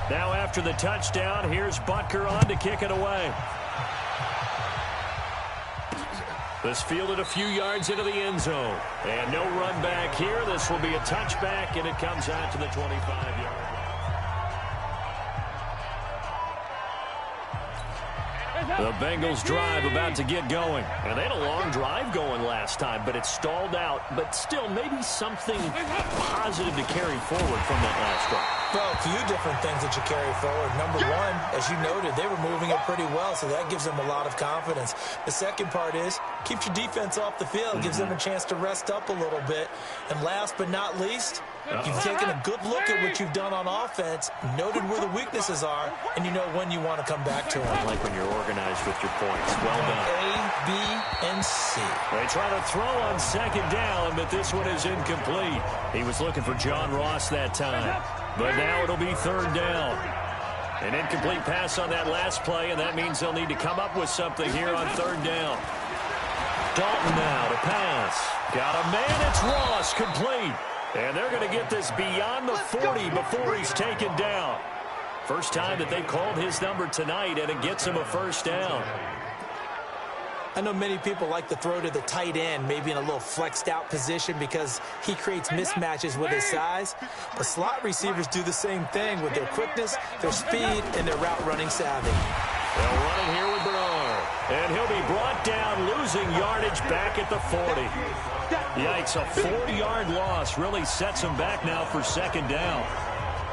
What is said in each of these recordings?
Now after the touchdown, here's Butker on to kick it away. This fielded a few yards into the end zone. And no run back here. This will be a touchback, and it comes out to the 25-yard line. The Bengals drive about to get going. And they had a long drive going last time, but it stalled out. But still, maybe something positive to carry forward from that last drive. Well, a few different things that you carry forward. Number one, as you noted, they were moving it pretty well, so that gives them a lot of confidence. The second part is, keeps your defense off the field, gives them a chance to rest up a little bit. And last but not least, you've taken a good look at what you've done on offense, noted where the weaknesses are, and you know when you want to come back to them. I like when you're organized with your points. Well done. A, B, and C. They try to throw on second down, but this one is incomplete. He was looking for John Ross that time. But now it'll be third down. An incomplete pass on that last play, and that means they'll need to come up with something here on third down. Dalton now to pass. Got a man, it's Ross, complete. And they're going to get this beyond the 40 before he's taken down. First time that they've called his number tonight, and it gets him a first down. I know many people like to throw to the tight end, maybe in a little flexed out position because he creates mismatches with his size. But slot receivers do the same thing with their quickness, their speed, and their route running savvy. They'll run it here with Bernard. And he'll be brought down, losing yardage back at the 40. Yikes, a 40-yard loss really sets him back now for second down.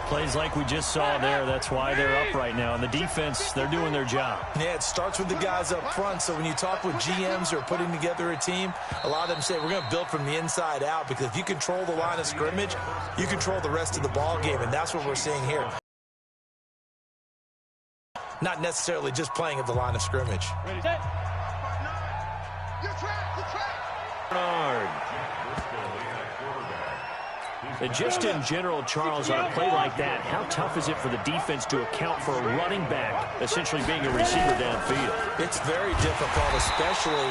Plays like we just saw there, that's why they're up right now. And the defense, they're doing their job. Yeah, it starts with the guys up front. So when you talk with GMs who are putting together a team, a lot of them say we're going to build from the inside out, because if you control the line of scrimmage, you control the rest of the ball game, and that's what we're seeing here. Not necessarily just playing at the line of scrimmage. Bernard. And just in general, Charles, on a play like that, how tough is it for the defense to account for a running back essentially being a receiver downfield? It's very difficult, especially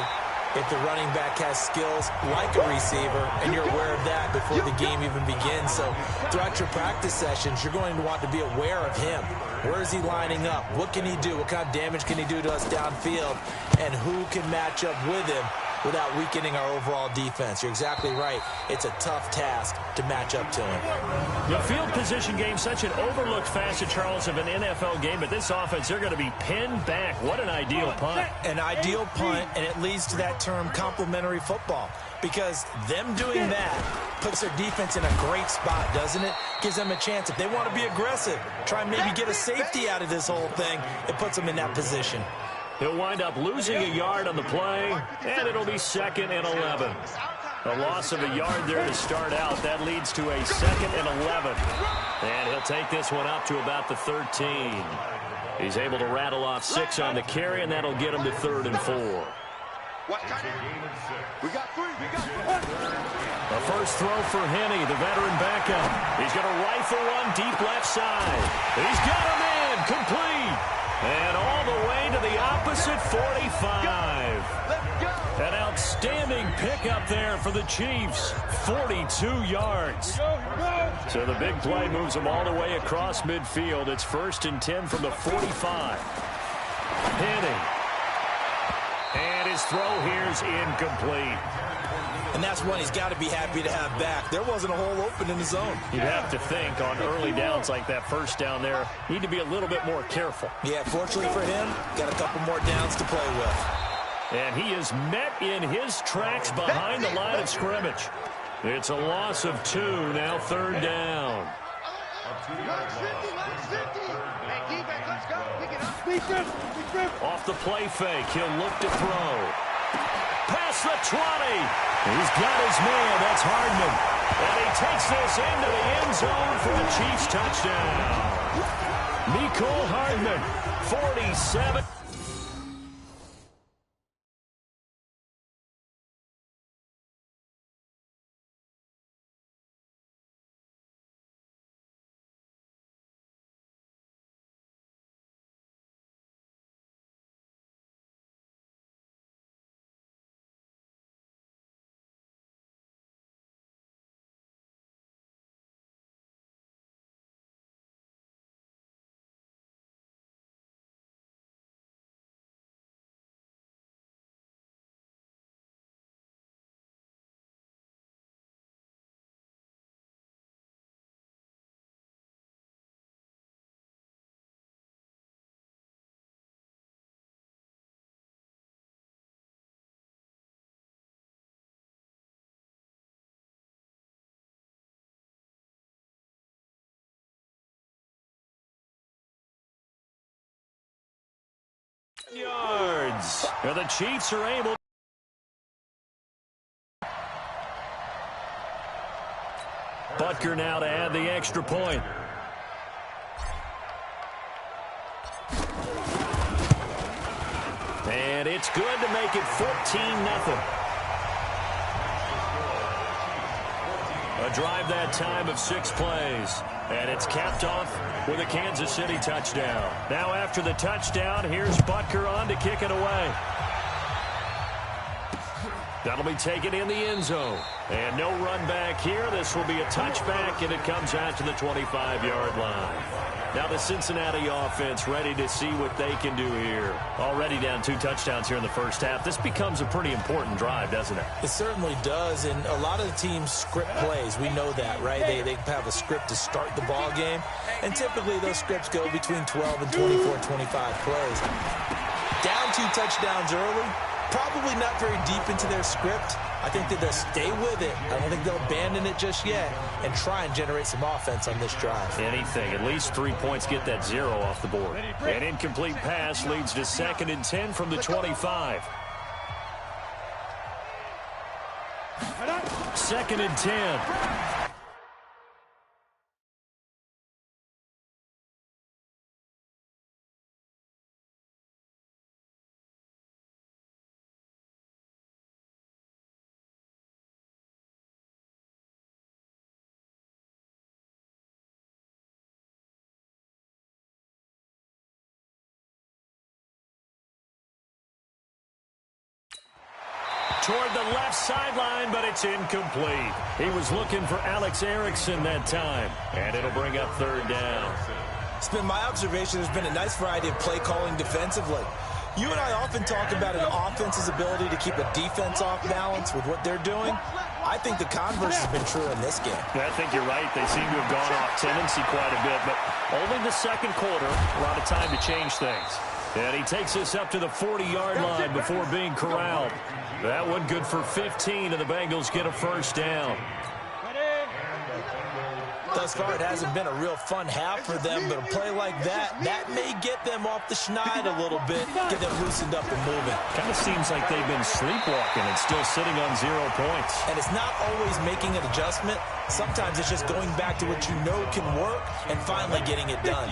if the running back has skills like a receiver, and you're aware of that before the game even begins. So throughout your practice sessions, you're going to want to be aware of him. Where is he lining up? What can he do? What kind of damage can he do to us downfield? And who can match up with him without weakening our overall defense? You're exactly right. It's a tough task to match up to him. The field position game, such an overlooked facet, Charles, of an NFL game, but this offense, they're going to be pinned back. What an ideal punt. An ideal punt, and it leads to that term complementary football, because them doing that puts their defense in a great spot, doesn't it? Gives them a chance. If they want to be aggressive, try and maybe get a safety out of this whole thing, it puts them in that position. He'll wind up losing a yard on the play, and it'll be 2nd and 11. A loss of a yard there to start out. That leads to a 2nd and 11. And he'll take this one up to about the 13. He's able to rattle off 6 on the carry, and that'll get him to 3rd and 4. The first throw for Henney, the veteran backup. He's going to rifle one deep left side. He's got a man, complete. And all the way to the opposite 45. An outstanding pickup there for the Chiefs. 42 yards. So the big play moves them all the way across midfield. It's 1st and 10 from the 45. Henney. And his throw here's incomplete. And that's one he's got to be happy to have back. There wasn't a hole open in the zone. You'd have to think on early downs like that first down there, need to be a little bit more careful. Yeah, fortunately for him, got a couple more downs to play with. And he is met in his tracks behind the line of scrimmage. It's a loss of 2, now 3rd down. Off the play fake, he'll look to throw. Past the 20. He's got his man. That's Hardman. And he takes this into the end zone for the Chiefs touchdown. Mecole Hardman, 47. yards. And the Chiefs are able. Butker now to add the extra point. And it's good to make it 14-0. A drive that time of 6 plays. And it's capped off with a Kansas City touchdown. Now after the touchdown, here's Butker on to kick it away. That'll be taken in the end zone. And no run back here. This will be a touchback, and it comes out to the 25-yard line. Now the Cincinnati offense ready to see what they can do here. Already down 2 touchdowns here in the first half. This becomes a pretty important drive, doesn't it? It certainly does, and a lot of the teams script plays. We know that, right? They have a script to start the ball game, and typically those scripts go between 12 and 24, 25 plays. Down 2 touchdowns early. Probably not very deep into their script. I think that they'll stay with it. I don't think they'll abandon it just yet and try and generate some offense on this drive. Anything. At least 3 points get that 0 off the board. An incomplete pass leads to 2nd and 10 from the 25. 2nd and 10. Toward the left sideline, but it's incomplete. He was looking for Alex Erickson that time, and it'll bring up 3rd down. It's been my observation there's been a nice variety of play calling defensively. You and I often talk about an offense's ability to keep a defense off balance with what they're doing. I think the converse has been true in this game. I think you're right. They seem to have gone off tendency quite a bit, but only the 2nd quarter, a lot of time to change things. And he takes us up to the 40-yard line before being corralled. That one good for 15, and the Bengals get a 1st down. Thus far, it hasn't been a real fun half for them, but a play like that may get them off the schneid a little bit, get them loosened up and moving. Kind of seems like they've been sleepwalking and still sitting on 0 points. And it's not always making an adjustment. Sometimes it's just going back to what you know can work and finally getting it done.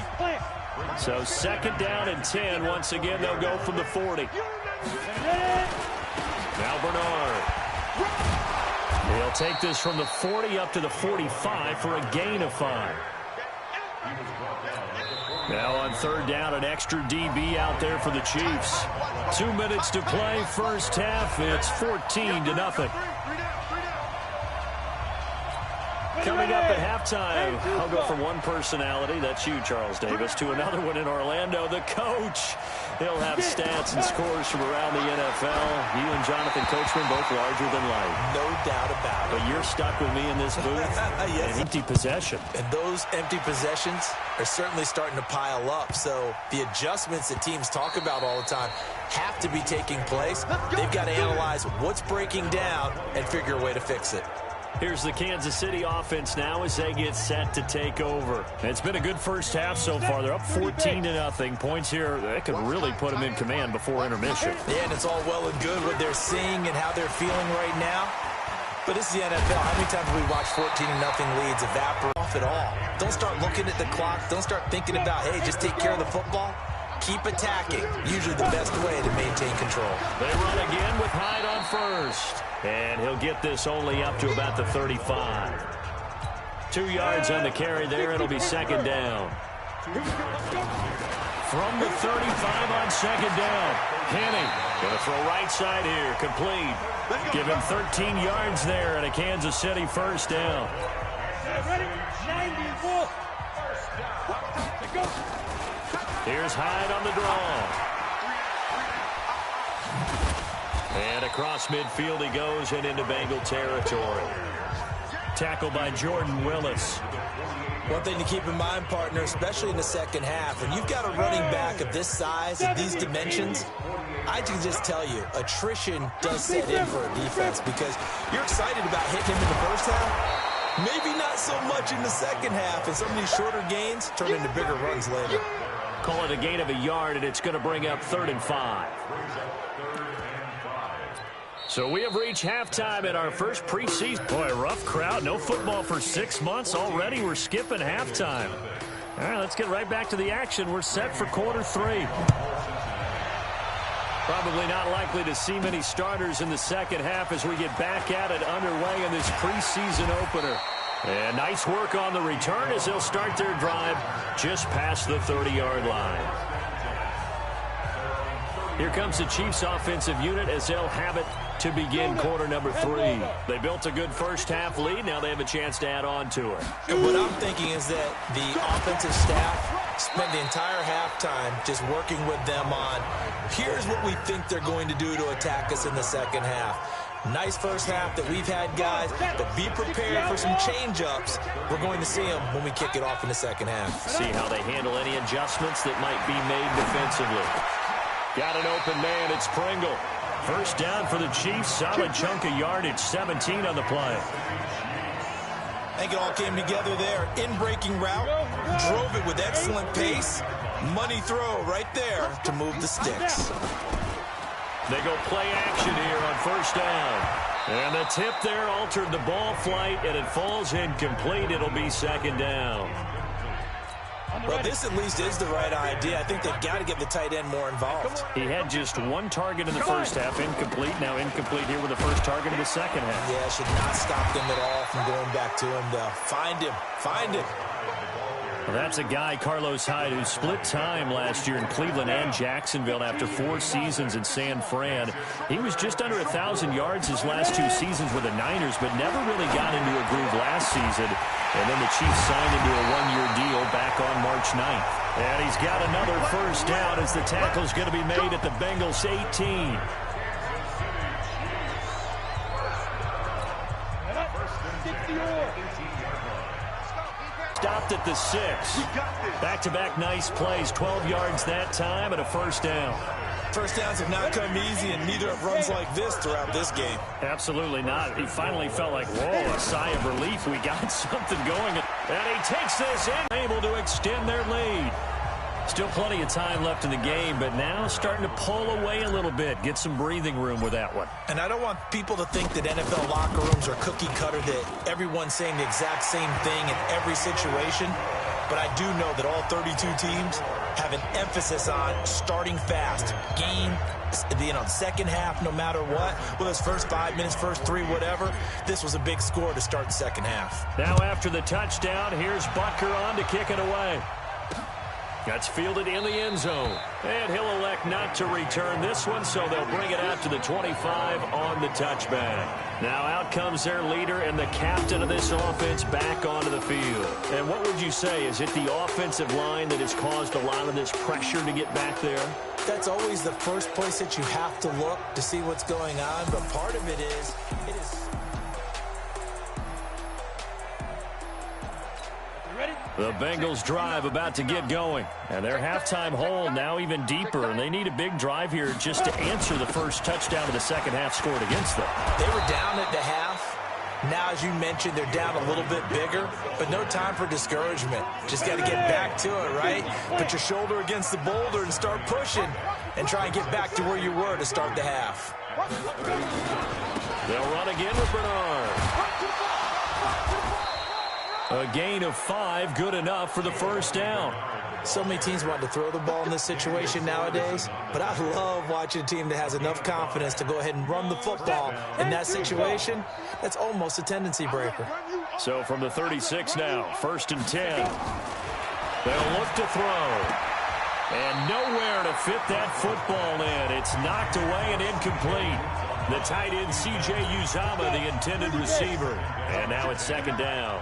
So 2nd down and 10. Once again, they'll go from the 40. Now Bernard. He'll take this from the 40 up to the 45 for a gain of 5. Now on 3rd down, an extra DB out there for the Chiefs. 2 minutes to play, first half. It's 14-0. Coming up at halftime, I'll go from one personality, that's you, Charles Davis, to another one in Orlando, the coach. He'll have stats and scores from around the NFL. You and Jonathan Coachman both larger than life. No doubt about it. But you're stuck with me in this booth. Yes. An empty possession. And those empty possessions are certainly starting to pile up. So the adjustments that teams talk about all the time have to be taking place. They've got to analyze what's breaking down and figure a way to fix it. Here's the Kansas City offense now as they get set to take over. It's been a good first half so far. They're up 14-0. Points here, that could really put them in command before intermission. Yeah, and it's all well and good what they're seeing and how they're feeling right now. But this is the NFL. How many times have we watched 14-0 leads evaporate off at all? Don't start looking at the clock. Don't start thinking about, hey, just take care of the football. Keep attacking. Usually the best way to maintain control. They run again with Hyde on first. And he'll get this only up to about the 35. 2 yards on the carry there. It'll be 2nd down. From the 35 on 2nd down. Henning going to throw right side here. Complete. Give him 13 yards there and a Kansas City 1st down. Here's Hyde on the draw. And across midfield he goes and into Bengal territory. Tackled by Jordan Willis. One thing to keep in mind, partner, especially in the second half, when you've got a running back of this size, of these dimensions, I can just tell you, attrition does set in for a defense because you're excited about hitting him in the first half. Maybe not so much in the second half, and some of these shorter gains turn into bigger runs later. Call it a gain of a yard, and it's going to bring up 3rd and 5. So we have reached halftime in our first preseason. Boy, rough crowd. No football for 6 months. Already we're skipping halftime. All right, let's get right back to the action. We're set for quarter 3. Probably not likely to see many starters in the second half as we get back at it underway in this preseason opener. And nice work on the return as they'll start their drive just past the 30-yard line. Here comes the Chiefs offensive unit as they'll have it to begin quarter number 3. They built a good first-half lead. Now they have a chance to add on to it. And what I'm thinking is that the offensive staff spent the entire halftime just working with them on, here's what we think they're going to do to attack us in the second half. Nice first half that we've had, guys, but be prepared for some change-ups. We're going to see them when we kick it off in the second half. See how they handle any adjustments that might be made defensively. Got an open man. It's Pringle. First down for the Chiefs. Solid chunk of yardage. 17 on the play. I think it all came together there. In-breaking route. Drove it with excellent pace. Money throw right there to move the sticks. They go play action here on first down. And the tip there altered the ball flight, and it falls incomplete. It'll be second down. Well, this at least is the right idea. I think they've got to get the tight end more involved. He had just one target in the first half, incomplete. Now incomplete here with the first target in the second half. Yeah, should not stop them at all from going back to him, though. Find him. Find him. Well, that's a guy, Carlos Hyde, who split time last year in Cleveland and Jacksonville after 4 seasons in San Fran. He was just under 1,000 yards his last 2 seasons with the Niners, but never really got into a groove last season. And then the Chiefs signed into a 1-year deal back on March 9th. And he's got another first down as the tackle's going to be made at the Bengals 18. Stopped at the 6. Back-to-back nice plays. 12 yards that time and a first down. First downs have not come easy, and neither have runs like this throughout this game. Absolutely not. He finally felt like, whoa, a sigh of relief. We got something going. And he takes this in, able to extend their lead. Still plenty of time left in the game, but now starting to pull away a little bit. Get some breathing room with that one. And I don't want people to think that NFL locker rooms are cookie cutter, that everyone's saying the exact same thing in every situation. But I do know that all 32 teams have an emphasis on starting fast. Game, the second half, no matter what. Whether it's first 5 minutes, first 3, whatever. This was a big score to start the second half. Now after the touchdown, here's Butker on to kick it away. That's fielded in the end zone. And he'll elect not to return this one, so they'll bring it out to the 25 on the touchback. Now out comes their leader and the captain of this offense back onto the field. And what would you say? Is it the offensive line that has caused a lot of this pressure to get back there? That's always the first place that you have to look to see what's going on, but part of it is the Bengals drive about to get going. And their halftime hole now even deeper. And they need a big drive here just to answer the first touchdown of the second half scored against them. They were down at the half. Now, as you mentioned, they're down a little bit bigger. But no time for discouragement. Just got to get back to it, right? Put your shoulder against the boulder and start pushing. And try and get back to where you were to start the half. They'll run again with Bernard. A gain of 5, good enough for the first down. So many teams want to throw the ball in this situation nowadays, but I love watching a team that has enough confidence to go ahead and run the football in that situation. That's almost a tendency breaker. So from the 36 now, 1st and 10. They'll look to throw. And nowhere to fit that football in. It's knocked away and incomplete. The tight end, C.J. Uzomah, the intended receiver. And now it's second down.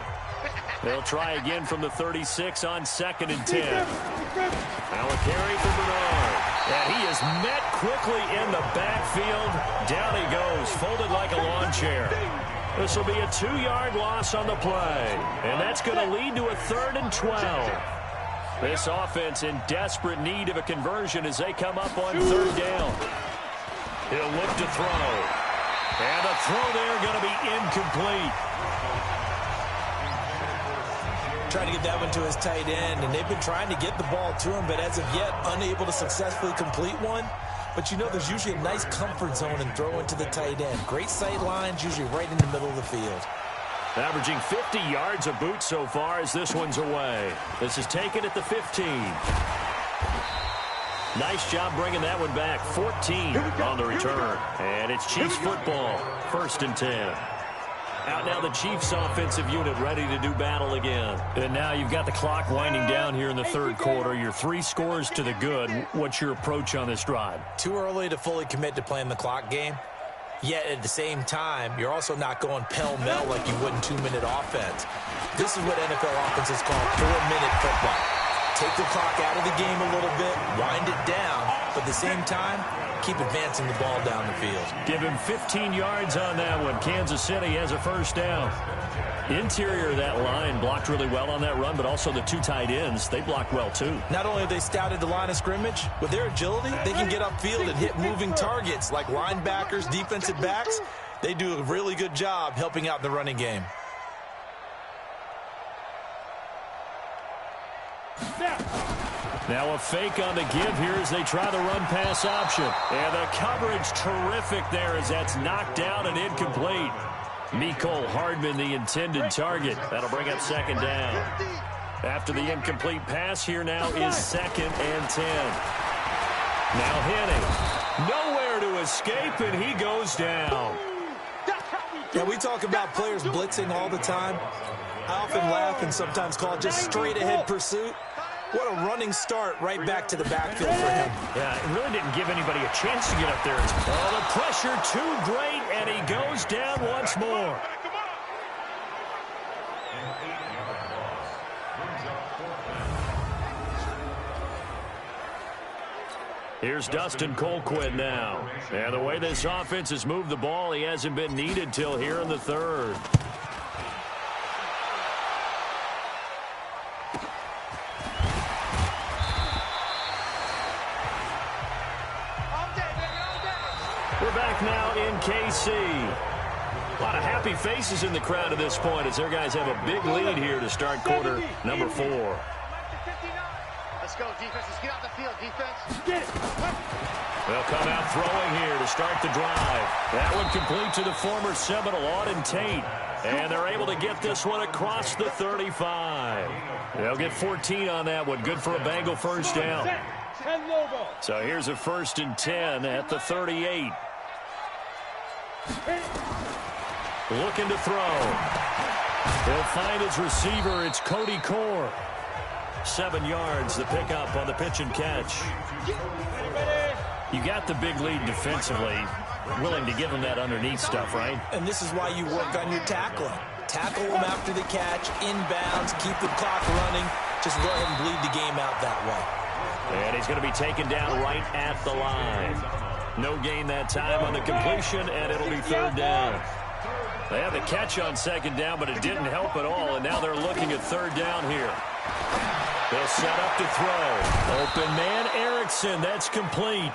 They'll try again from the 36 on 2nd and 10. Now a carry for Bernard. And he is met quickly in the backfield. Down he goes, folded like a lawn chair. This will be a 2-yard loss on the play. And that's going to lead to a 3rd and 12. This offense in desperate need of a conversion as they come up on 3rd down. He'll look to throw. And the throw there going to be incomplete. Trying to get that one to his tight end, and they've been trying to get the ball to him, but as of yet, unable to successfully complete one. But you know there's usually a nice comfort zone in throwing to the tight end. Great sight lines, usually right in the middle of the field. Averaging 50 yards a boot so far as this one's away. This is taken at the 15. Nice job bringing that one back. 14 on the return. And it's Chiefs football. 1st and 10. Out now the Chiefs offensive unit ready to do battle again. And now you've got the clock winding down here in the 3rd quarter. You're 3 scores to the good. What's your approach on this drive? Too early to fully commit to playing the clock game. Yet at the same time, you're also not going pell-mell like you would in 2-minute offense. This is what NFL offenses call 4-minute football. Take the clock out of the game a little bit, wind it down, but at the same time, keep advancing the ball down the field. Give him 15 yards on that one. Kansas City has a 1st down. Interior of that line blocked really well on that run, but also the 2 tight ends, they blocked well too. Not only have they scouted the line of scrimmage, with their agility, they can get upfield and hit moving targets like linebackers, defensive backs. They do a really good job helping out the running game. Now a fake on the give here as they try the run-pass option. And the coverage terrific there as that's knocked down and incomplete. Mecole Hardman, the intended target. That'll bring up 2nd down. After the incomplete pass, here now is 2nd and 10. Now Henning. Nowhere to escape, and he goes down. Yeah, we talk about players blitzing all the time. I often laugh and sometimes call it just straight-ahead pursuit. What a running start right back to the backfield for him. Yeah, it really didn't give anybody a chance to get up there. Oh, the pressure too great, and he goes down once more. Here's Dustin Colquitt now. And the way this offense has moved the ball, he hasn't been needed till here in the 3rd. We're back now in KC. A lot of happy faces in the crowd at this point as their guys have a big lead here to start quarter number 4. Let's go, defense. Let's get out the field, defense. Get it. They'll come out throwing here to start the drive. That one complete to the former Seminole, Auden Tate. And they're able to get this one across the 35. They'll get 14 on that one. Good for a Bengal 1st down. So here's a 1st and 10 at the 38. Looking to throw. He'll find his receiver. It's Cody Core. 7 yards, the pickup on the pitch and catch. You got the big lead defensively. Willing to give him that underneath stuff, right? And this is why you work on your tackling. Tackle him after the catch, inbounds, keep the clock running. Just go ahead and bleed the game out that way. And he's going to be taken down right at the line. No gain that time on the completion, and it'll be 3rd down. They had the catch on 2nd down, but it didn't help at all, and now they're looking at 3rd down here. They'll set up to throw. Open man, Erickson. That's complete.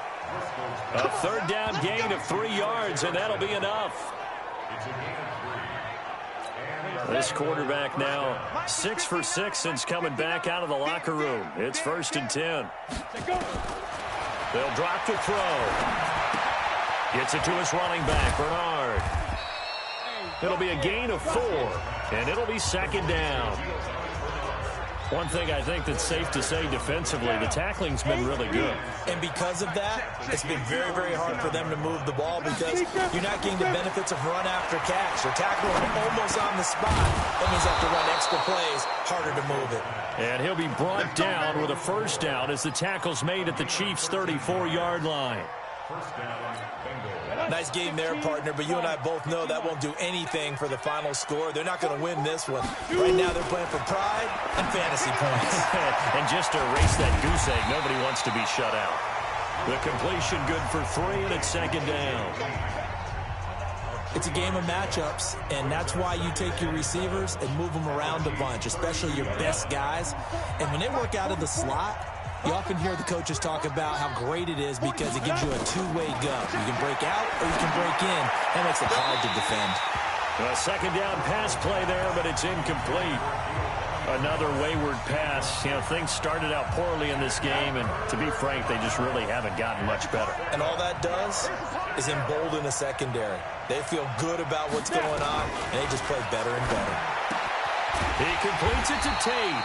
A 3rd down gain of 3 yards, and that'll be enough. This quarterback now 6 for 6 since coming back out of the locker room. It's 1st and 10. They'll drop to throw. Gets it to his running back, Bernard. It'll be a gain of 4, and it'll be 2nd down. One thing I think that's safe to say defensively, the tackling's been really good. And because of that, it's been very, very hard for them to move the ball because you're not getting the benefits of run after catch. You're tackling almost on the spot. That means you have to run extra plays, harder to move it. And he'll be brought down with a 1st down as the tackle's made at the Chiefs' 34-yard line. Nice game there, partner, but you and I both know that won't do anything for the final score. They're not going to win this one. Right now they're playing for pride and fantasy points. And just to erase that goose egg, nobody wants to be shut out. The completion good for 3, and it's 2nd down. It's a game of matchups, and that's why you take your receivers and move them around a bunch, especially your best guys. And when they work out of the slot, you often hear the coaches talk about how great it is because it gives you a two-way go. You can break out or you can break in. That makes it hard to defend. A 2nd down pass play there, but it's incomplete. Another wayward pass. You know, things started out poorly in this game, and to be frank, they just really haven't gotten much better. And all that does is embolden the secondary. They feel good about what's going on, and they just play better and better. He completes it to Tate,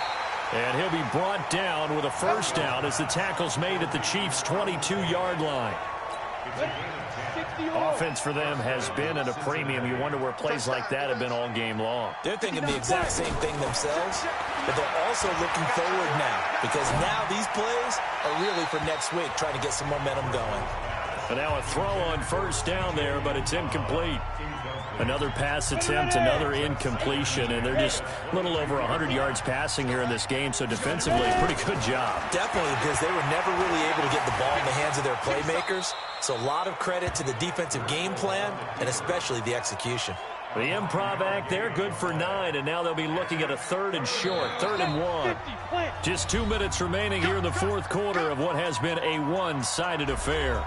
and he'll be brought down with a first down as the tackle's made at the Chiefs' 22-yard line. Offense for them has been at a premium. You wonder where plays like that have been all game long. They're thinking the exact same thing themselves, but they're also looking forward now because now these plays are really for next week, trying to get some momentum going. And now a throw on first down there, but it's incomplete. Another pass attempt, another incompletion, and they're just a little over 100 yards passing here in this game, so defensively, pretty good job. Definitely, because they were never really able to get the ball in the hands of their playmakers, so a lot of credit to the defensive game plan and especially the execution. The improv act there, good for 9, and now they'll be looking at a 3rd and short, 3rd and 1. Just 2 minutes remaining here in the fourth quarter of what has been a one-sided affair.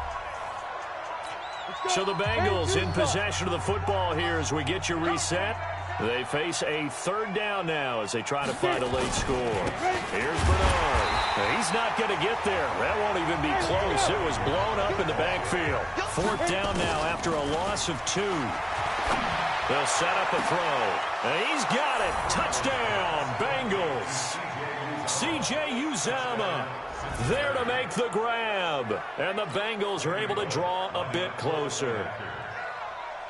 So the Bengals in possession of the football here as we get you reset. They face a 3rd down now as they try to find a late score. Here's Bernard. He's not going to get there. That won't even be close. It was blown up in the backfield. 4th down now after a loss of 2. They'll set up a throw. And he's got it. Touchdown, Bengals. C.J. Uzomah there to make the grab. And the Bengals are able to draw a bit closer.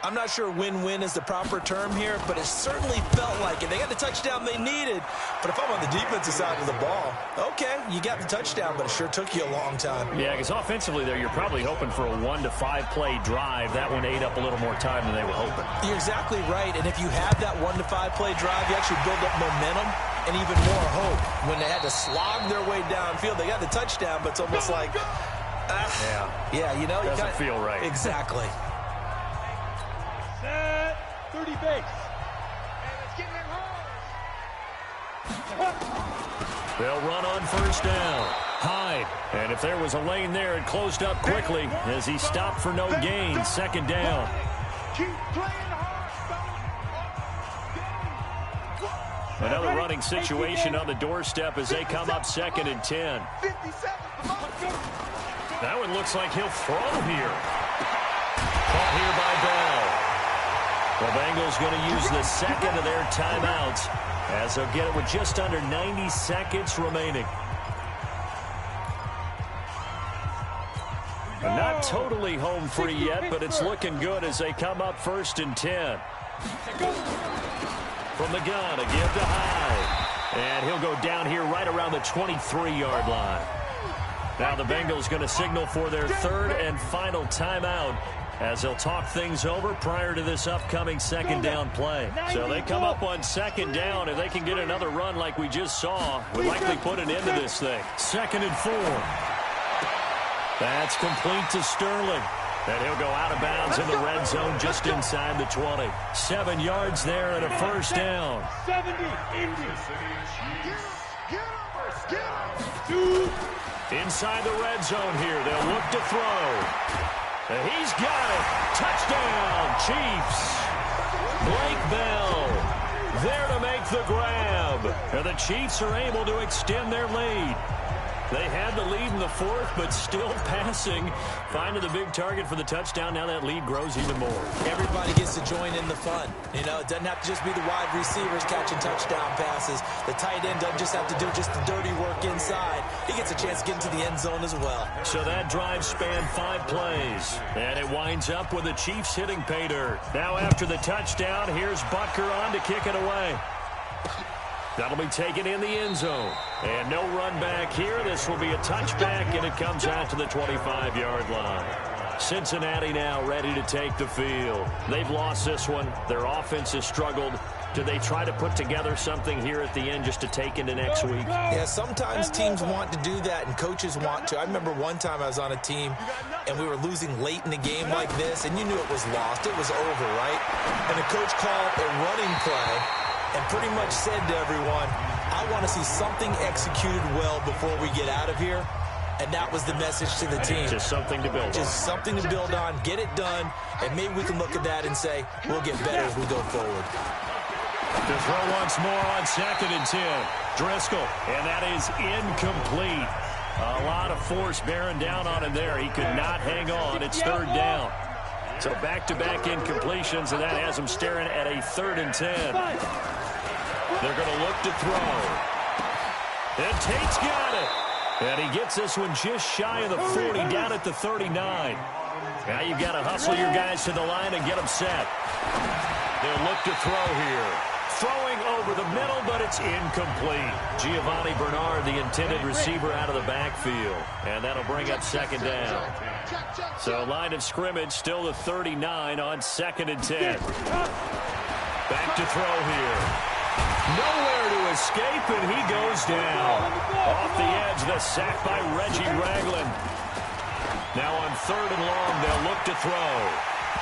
I'm not sure win-win is the proper term here, but it certainly felt like it. They got the touchdown they needed, but if I'm on the defensive side of the ball, okay, you got the touchdown, but it sure took you a long time. Yeah, because offensively there, you're probably hoping for a 1 to 5 play drive. That one ate up a little more time than they were hoping. You're exactly right, and if you have that 1 to 5 play drive, you actually build up momentum and even more hope. When they had to slog their way downfield, they got the touchdown, but it's almost like, yeah, you know, doesn't feel right. Exactly. 30 base. And it's getting it home. They'll run on first down. Hyde. And if there was a lane there, it closed up quickly as he stopped for no gain. 2nd down. Keep playing hard. Another running situation on the doorstep as they come up 2nd and 10. 57. That one looks like he'll throw here. Caught here by Bell. The Bengals going to use the 2nd of their timeouts as they'll get it with just under 90 seconds remaining. Not totally home free yet, but it's looking good as they come up 1st and 10. From the gun, a give to Hyde. And he'll go down here right around the 23-yard line. Now the Bengals going to signal for their 3rd and final timeout as they'll talk things over prior to this upcoming 2nd down play. So they come up on 2nd down. If they can get another run like we just saw, we'll likely put an end to this thing. 2nd and 4. That's complete to Sterling. And he'll go out of bounds in the red zone just inside the 20. 7 yards there and a first down. 70. Inside the red zone here. They'll look to throw. He's got it. Touchdown, Chiefs. Blake Bell there to make the grab. And the Chiefs are able to extend their lead. They had the lead in the 4th, but still passing. Finding the big target for the touchdown. Now that lead grows even more. Everybody gets to join in the fun. You know, it doesn't have to just be the wide receivers catching touchdown passes. The tight end doesn't just have to do just the dirty work inside. He gets a chance to get into the end zone as well. So that drive spanned 5 plays. And it winds up with the Chiefs hitting pay dirt. Now after the touchdown, here's Butker on to kick it away. That'll be taken in the end zone. And no run back here. This will be a touchback, and it comes out to the 25-yard line. Cincinnati now ready to take the field. They've lost this one. Their offense has struggled. Do they try to put together something here at the end just to take into next week? Yeah, sometimes teams want to do that, and coaches want to. I remember one time I was on a team, and we were losing late in the game like this, and you knew it was lost. It was over, right? And the coach called a running play and pretty much said to everyone, I want to see something executed well before we get out of here. And that was the message to the team. Just something to build on. Just something to build on, get it done, and maybe we can look at that and say, we'll get better as we go forward. To throw once more on 2nd and 10. Driscoll, and that is incomplete. A lot of force bearing down on him there. He could not hang on. It's 3rd down. So back-to-back incompletions, and that has him staring at a 3rd and 10. They're going to look to throw. And Tate's got it. And he gets this one just shy of the 40, down at the 39. Now you've got to hustle your guys to the line and get them set. They'll look to throw here. Throwing over the middle, but it's incomplete. Giovanni Bernard, the intended receiver, out of the backfield. And that'll bring up 2nd down. So line of scrimmage still the 39 on 2nd and 10. Back to throw here. Nowhere to escape, and he goes down. Off the edge, the sack by Reggie Ragland. Now on 3rd and long, they'll look to throw.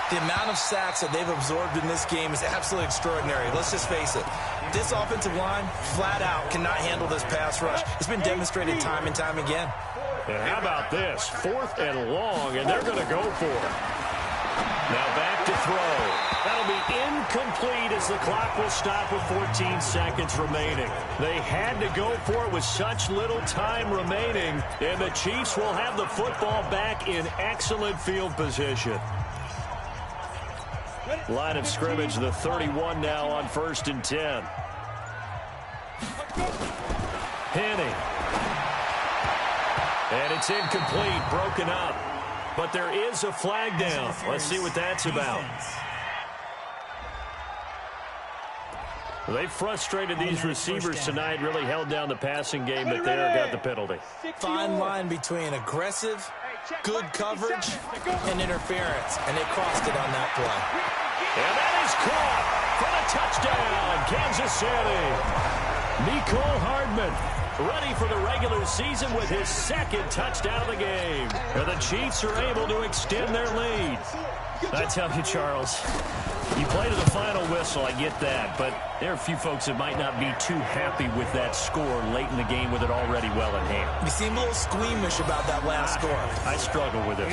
The amount of sacks that they've absorbed in this game is absolutely extraordinary. Let's just face it. This offensive line, flat out, cannot handle this pass rush. It's been demonstrated time and time again. And how about this? 4th and long, and they're going to go for it. Now back to throw. That'll be incomplete as the clock will stop with 14 seconds remaining. They had to go for it with such little time remaining, and the Chiefs will have the football back in excellent field position. Line of scrimmage, the 31 now on 1st and 10. Henning. And it's incomplete, broken up. But there is a flag down. Let's see what that's about. They frustrated these receivers tonight, really held down the passing game, but there got the penalty. Fine line between aggressive, good coverage, and interference, and they crossed it on that play. And that is caught for the touchdown, Kansas City. Mecole Hardman ready for the regular season with his 2nd touchdown of the game. And the Chiefs are able to extend their lead. I tell you, Charles, you play to the final whistle, I get that, but there are a few folks that might not be too happy with that score late in the game with it already well in hand. You seem a little squeamish about that last score. I struggle with it.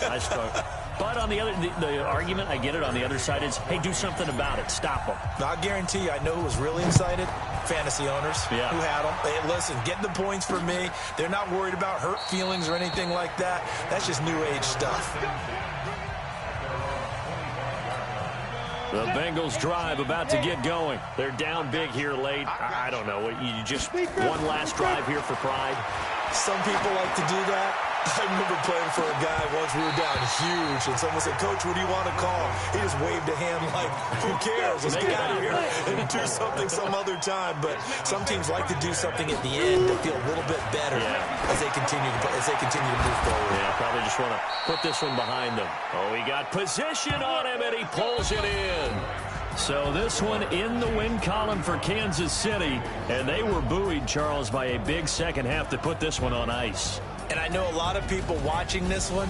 I struggle. But on the other, the argument, I get it, on the other side is, hey, do something about it. Stop them. I guarantee you, I know who was really excited. Fantasy owners who had them. Hey, listen, get the points for me. They're not worried about hurt feelings or anything like that. That's just new age stuff. The Bengals drive about to get going. They're down big here late. I don't know. You just one last drive here for pride. Some people like to do that. I remember playing for a guy once. We were down huge, and someone said, "Coach, what do you want to call?" He just waved a hand like, "Who cares? Let's get out of here and do something some other time." But some teams like to do something at the end to feel a little bit better as they continue to move forward. Yeah, probably just want to put this one behind them. Oh, he got position on him, and he pulls it in. So this one in the win column for Kansas City, and they were buoyed, Charles, by a big second half to put this one on ice. And I know a lot of people watching this one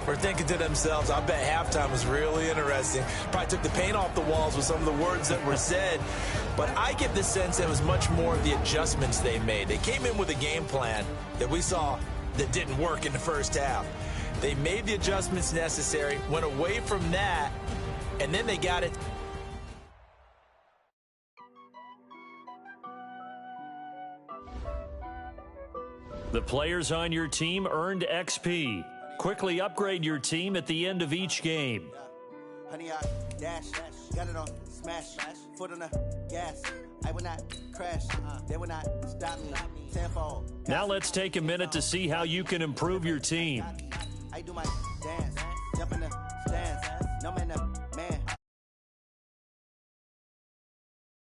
were thinking to themselves, I bet halftime was really interesting. Probably took the paint off the walls with some of the words that were said. But I get the sense that it was much more of the adjustments they made. They came in with a game plan that we saw that didn't work in the first half. They made the adjustments necessary, went away from that, and then they got it. The players on your team earned XP. Quickly upgrade your team at the end of each game. Honey, I dash, got it on smash, foot on the gas. I will not crash, they will not stop me. Tenfold. Now let's take a minute to see how you can improve your team. I do my